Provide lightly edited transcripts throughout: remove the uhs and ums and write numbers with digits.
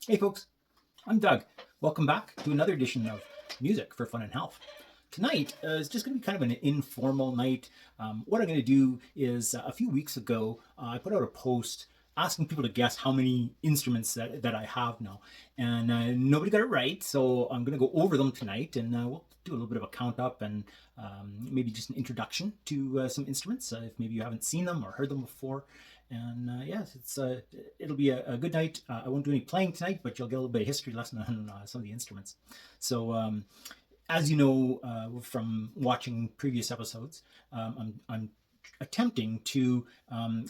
Hey folks, I'm Doug. Welcome back to another edition of Music for Fun and Health. Tonight is just going to be kind of an informal night. What I'm going to do is a few weeks ago, I put out a post asking people to guess how many instruments that I have now. And nobody got it right, so I'm going to go over them tonight and we'll do a little bit of a count up and maybe just an introduction to some instruments if maybe you haven't seen them or heard them before. And yes, it'll be a good night. I won't do any playing tonight, but you'll get a little bit of history lesson on some of the instruments. So as you know from watching previous episodes, I'm attempting to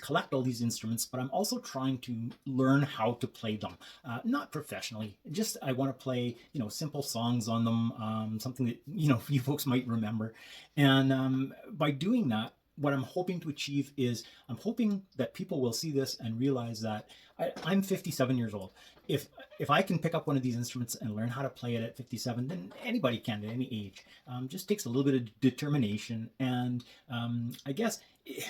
collect all these instruments, but I'm also trying to learn how to play them. Not professionally, just I want to play, simple songs on them, something that, you folks might remember. And by doing that, what I'm hoping to achieve is I'm hoping that people will see this and realize that I'm 57 years old. If I can pick up one of these instruments and learn how to play it at 57, then anybody can at any age. Just takes a little bit of determination, and I guess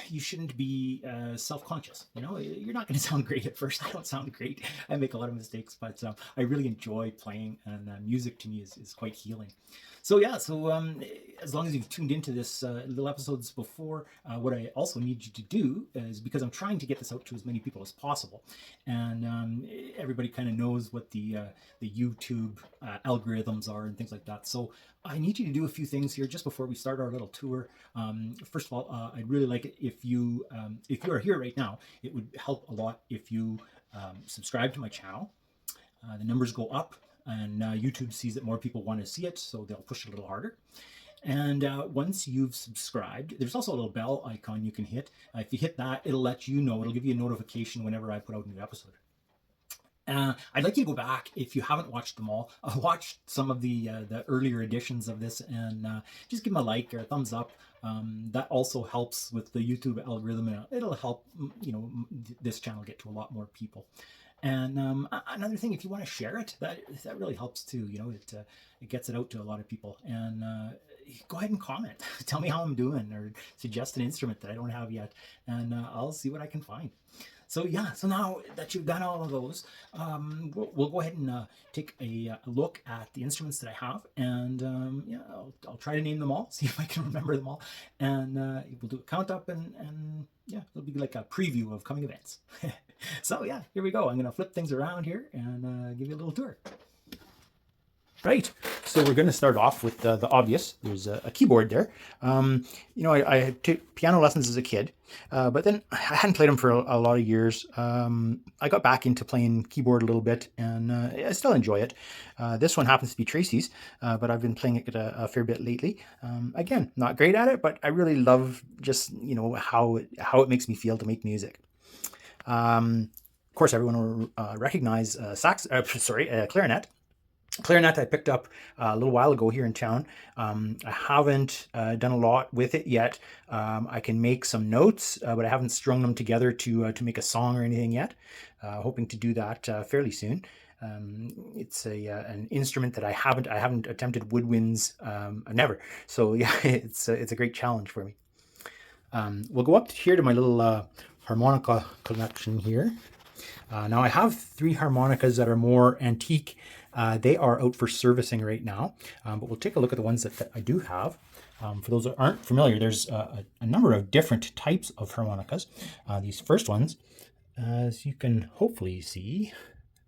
you shouldn't be self-conscious. You're not going to sound great at first. I don't sound great. I make a lot of mistakes, but I really enjoy playing, and music to me is quite healing. So yeah, as long as you've tuned into this little episodes before, what I also need you to do is, because I'm trying to get this out to as many people as possible, and everybody kind of knows what the YouTube algorithms are and things like that. So I need you to do a few things here just before we start our little tour. First of all, I'd really like it if you are here right now. It would help a lot if you subscribe to my channel. The numbers go up, and YouTube sees that more people want to see it, so they'll push it a little harder. And once you've subscribed, there's also a little bell icon you can hit. If you hit that, it'll let you know, it'll give you a notification whenever I put out a new episode. I'd like you to go back, if you haven't watched them all, watch some of the earlier editions of this, and just give them a like or a thumbs up. That also helps with the YouTube algorithm, and it'll help this channel get to a lot more people. And another thing, if you want to share it, that really helps too. It gets it out to a lot of people. And go ahead and comment. Tell me how I'm doing, or suggest an instrument that I don't have yet, and I'll see what I can find. So yeah, so now that you've done all of those, we'll go ahead and take a look at the instruments that I have, and yeah, I'll try to name them all, see if I can remember them all, and we'll do a count up, and yeah, it'll be like a preview of coming events. So yeah, here we go. I'm gonna flip things around here and give you a little tour. Right, so we're going to start off with the obvious. There's a keyboard there. I took piano lessons as a kid, but then I hadn't played them for a lot of years. I got back into playing keyboard a little bit, and I still enjoy it. This one happens to be Tracy's, but I've been playing it a fair bit lately. Again, not great at it, but I really love just how it makes me feel to make music. Of course, everyone will recognize clarinet. Clarinet I picked up a little while ago here in town. I haven't done a lot with it yet. I can make some notes, but I haven't strung them together to make a song or anything yet. Hoping to do that fairly soon. It's an instrument that I haven't attempted woodwinds. Never. So yeah, it's a great challenge for me. We'll go up here to my little harmonica collection here. Now I have 3 harmonicas that are more antique. They are out for servicing right now, but we'll take a look at the ones that I do have. For those that aren't familiar, there's a number of different types of harmonicas. These first ones, as you can hopefully see,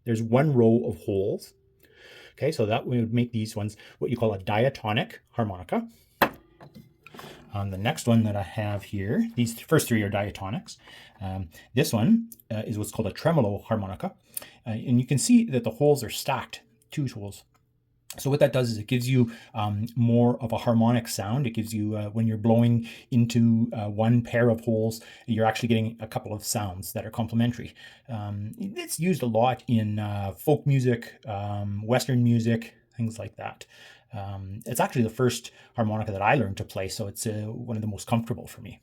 there's one row of holes. Okay, so that would make these ones what you call a diatonic harmonica. The next one that I have here, these first 3 are diatonics. This one is what's called a tremolo harmonica. And you can see that the holes are stacked, 2 holes. So what that does is it gives you more of a harmonic sound. It gives you, when you're blowing into one pair of holes, you're actually getting a couple of sounds that are complementary. It's used a lot in folk music, Western music, things like that. It's actually the first harmonica that I learned to play, so it's one of the most comfortable for me.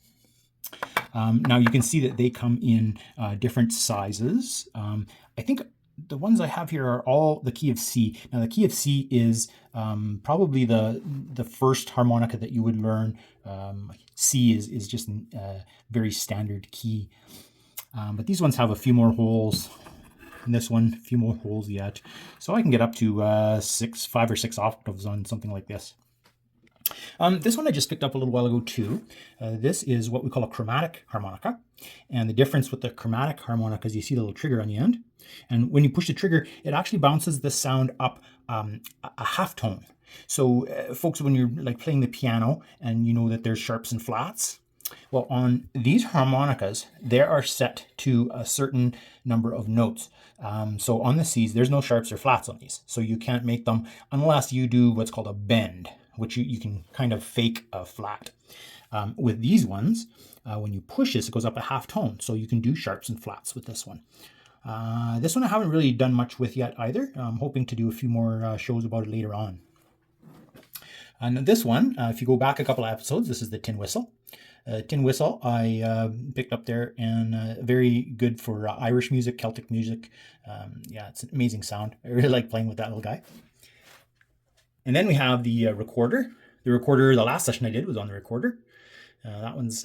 Now you can see that they come in different sizes. I think the ones I have here are all the key of C. Now the key of C is probably the first harmonica that you would learn. C is just a very standard key. But these ones have a few more holes. and this one, a few more holes yet. So I can get up to 5 or 6 octaves on something like this. This one I just picked up a little while ago too. This is what we call a chromatic harmonica. And the difference with the chromatic harmonica is you see the little trigger on the end. And when you push the trigger, it actually bounces the sound up a half tone. So folks, when you're like playing the piano and you know that there's sharps and flats, well, on these harmonicas, they are set to a certain number of notes. So on the Cs, there's no sharps or flats on these. So you can't make them unless you do what's called a bend, which you can kind of fake a flat. With these ones, when you push this, it goes up a half tone. So you can do sharps and flats with this one. This one I haven't really done much with yet either. I'm hoping to do a few more shows about it later on. And this one, if you go back a couple of episodes, this is the tin whistle. Tin whistle I picked up there, and very good for Irish music, Celtic music. Yeah, it's an amazing sound. I really like playing with that little guy. And then we have the recorder. The recorder, the last session I did was on the recorder. That one's,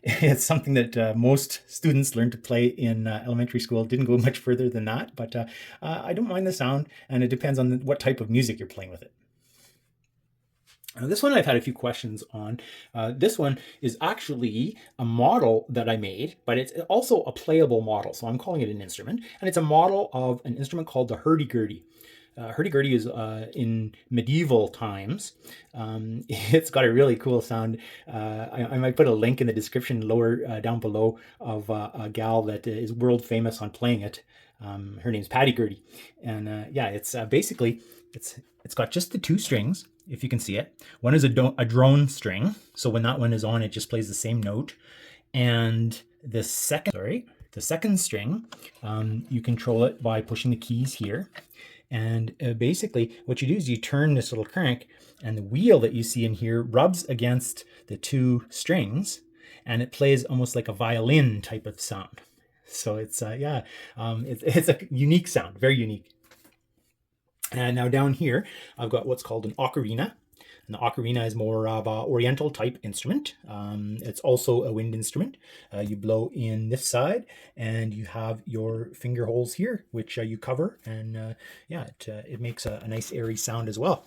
it's something that most students learn to play in elementary school. Didn't go much further than that, but I don't mind the sound, and it depends on what type of music you're playing with it. This one I've had a few questions on. This one is actually a model that I made, but it's also a playable model. So I'm calling it an instrument, and it's a model of an instrument called the hurdy-gurdy. Hurdy-gurdy is in medieval times. It's got a really cool sound. I might put a link in the description lower down below of a gal that is world famous on playing it. Her name's Patty Gurdy, and yeah, it's basically it's got just the 2 strings, if you can see it. One is a drone string, so when that one is on, it just plays the same note, and the second string, you control it by pushing the keys here. And basically what you do is you turn this little crank, and the wheel that you see in here rubs against the 2 strings, and it plays almost like a violin type of sound. So it's it's a unique sound, very unique. And now down here, I've got what's called an ocarina. And the ocarina is more of an oriental type instrument. It's also a wind instrument. You blow in this side, and you have your finger holes here, which you cover. And yeah, it makes a nice airy sound as well.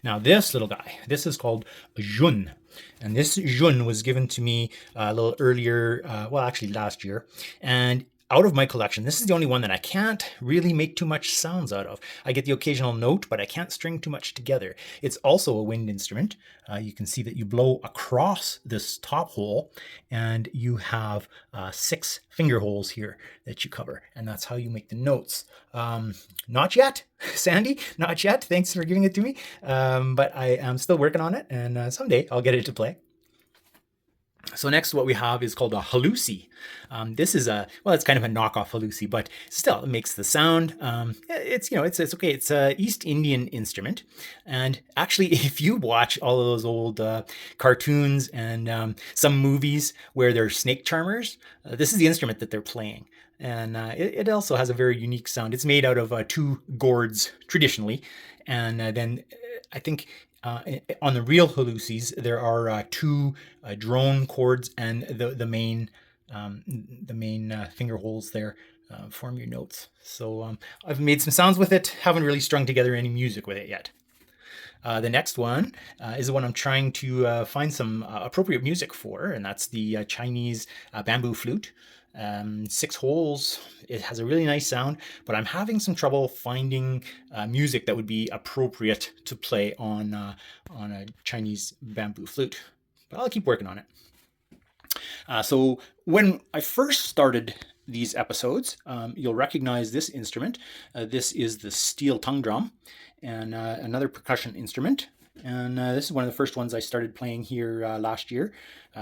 Now this little guy, this is called a jun. And this jun was given to me a little earlier, well, actually last year. And out of my collection, this is the only one that I can't really make too much sounds out of. I get the occasional note, but I can't string too much together. It's also a wind instrument. You can see that you blow across this top hole, and you have 6 finger holes here that you cover, and that's how you make the notes. Not yet, Sandy, not yet. Thanks for giving it to me. But I am still working on it, and someday I'll get it to play. So next what we have is called a halusi. This is it's kind of a knockoff halusi, but still it makes the sound. It's okay. It's a East Indian instrument. And actually, if you watch all of those old cartoons and some movies where they're snake charmers, this is the instrument that they're playing. And it also has a very unique sound. It's made out of 2 gourds traditionally. And then I think on the real halusis, there are 2 drone chords, and the main finger holes there form your notes. So I've made some sounds with it. Haven't really strung together any music with it yet. The next one is the one I'm trying to find some appropriate music for, and that's the Chinese bamboo flute. 6 holes. It has a really nice sound, but I'm having some trouble finding music that would be appropriate to play on a Chinese bamboo flute. But I'll keep working on it. So when I first started these episodes, you'll recognize this instrument. This is the steel tongue drum, and another percussion instrument. And this is one of the first ones I started playing here last year.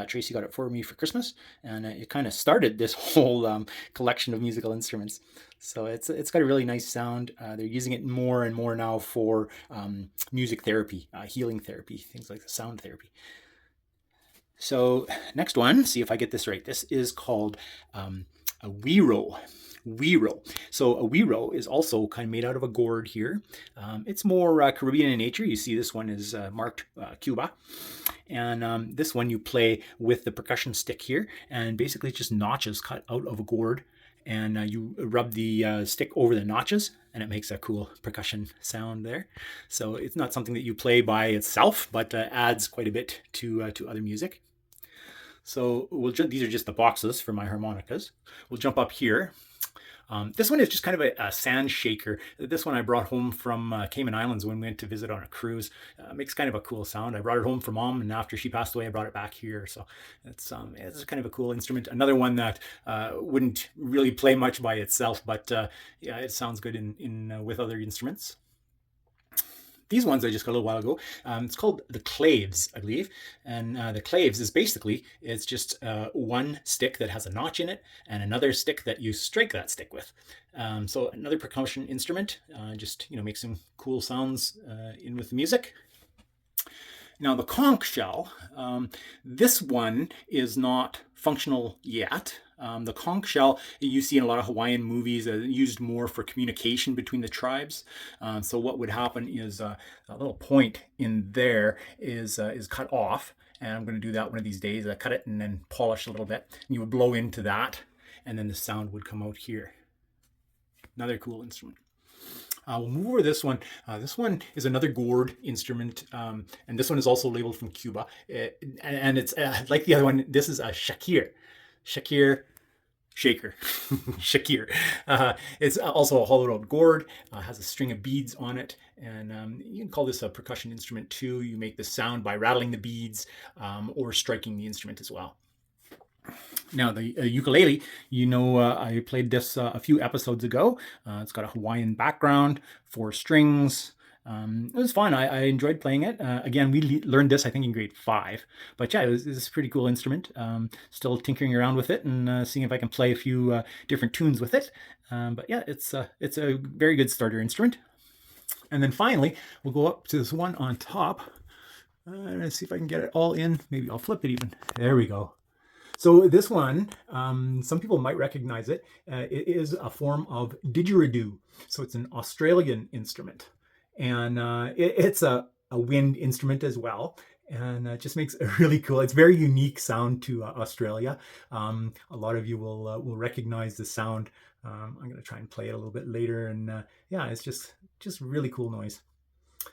Tracy got it for me for Christmas, and it kind of started this whole collection of musical instruments. So it's got a really nice sound. They're using it more and more now for music therapy, healing therapy, things like the sound therapy. So next one, see if I get this right. This is called a wiro. Wiro. So a wiro is also kind of made out of a gourd here. It's more Caribbean in nature. You see this one is marked Cuba. And this one you play with the percussion stick here, and basically it's just notches cut out of a gourd. and you rub the stick over the notches, and it makes a cool percussion sound there. So it's not something that you play by itself, but adds quite a bit to other music. So these are just the boxes for my harmonicas. We'll jump up here. This one is just kind of a sand shaker. This one I brought home from Cayman Islands when we went to visit on a cruise. Makes kind of a cool sound. I brought it home for Mom, and after she passed away, I brought it back here. So it's kind of a cool instrument. Another one that wouldn't really play much by itself, but yeah, it sounds good in with other instruments. These ones I just got a little while ago. It's called the claves, I believe. And the claves is basically, it's just one stick that has a notch in it and another stick that you strike that stick with. So another percussion instrument, just, makes some cool sounds in with the music. Now the conch shell, this one is not functional yet. The conch shell you see in a lot of Hawaiian movies, used more for communication between the tribes. So what would happen is a little point in there is cut off, and I'm going to do that one of these days. I cut it and then polish a little bit, and you would blow into that, and then the sound would come out here. Another cool instrument. We'll move over this one. This one is another gourd instrument, and this one is also labeled from Cuba. And it's like the other one. This is a shakir. Shaker. Shakir. It's also a hollowed out gourd, has a string of beads on it, and you can call this a percussion instrument too. You make the sound by rattling the beads or striking the instrument as well. Now the ukulele, I played this a few episodes ago. It's got a Hawaiian background, 4 strings. It was fun. I enjoyed playing it. Again, we learned this, I think, in grade 5. But yeah, it's a pretty cool instrument. Still tinkering around with it and seeing if I can play a few different tunes with it. But yeah, it's a very good starter instrument. And then finally, we'll go up to this one on top. Let's see if I can get it all in. Maybe I'll flip it even. There we go. So this one, some people might recognize it. It is a form of didgeridoo. So it's an Australian instrument. And it's a wind instrument as well. And it just makes a really cool, it's very unique sound to Australia. A lot of you will recognize the sound. I'm going to try and play it a little bit later. And yeah, it's just really cool noise.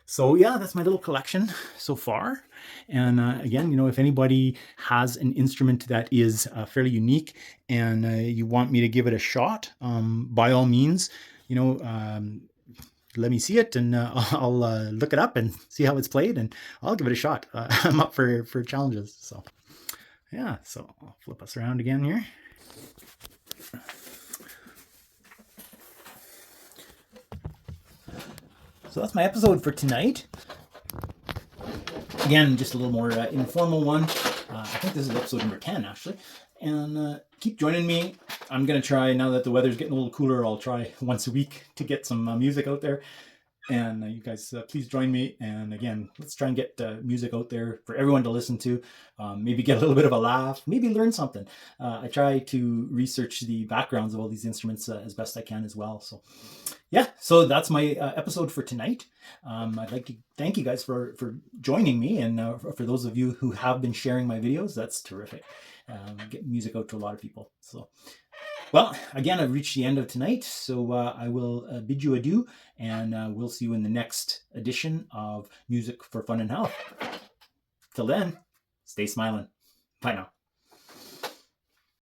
So yeah, that's my little collection so far. And again, if anybody has an instrument that is fairly unique and you want me to give it a shot, by all means, let me see it, and I'll look it up and see how it's played, and I'll give it a shot. I'm up for challenges. So yeah, so I'll flip us around again here. So that's my episode for tonight. Again, just a little more informal one. I think this is episode number 10, actually. And keep joining me. I'm going to try, now that the weather's getting a little cooler, I'll try once a week to get some music out there. And you guys, please join me. And again, let's try and get music out there for everyone to listen to. Maybe get a little bit of a laugh, maybe learn something. I try to research the backgrounds of all these instruments as best I can as well. So yeah, so that's my episode for tonight. I'd like to thank you guys for joining me. And for those of you who have been sharing my videos, that's terrific. Get music out to a lot of people. So, well, again, I've reached the end of tonight, so I will bid you adieu, and we'll see you in the next edition of Music for Fun and Health. Till then, stay smiling. Bye now.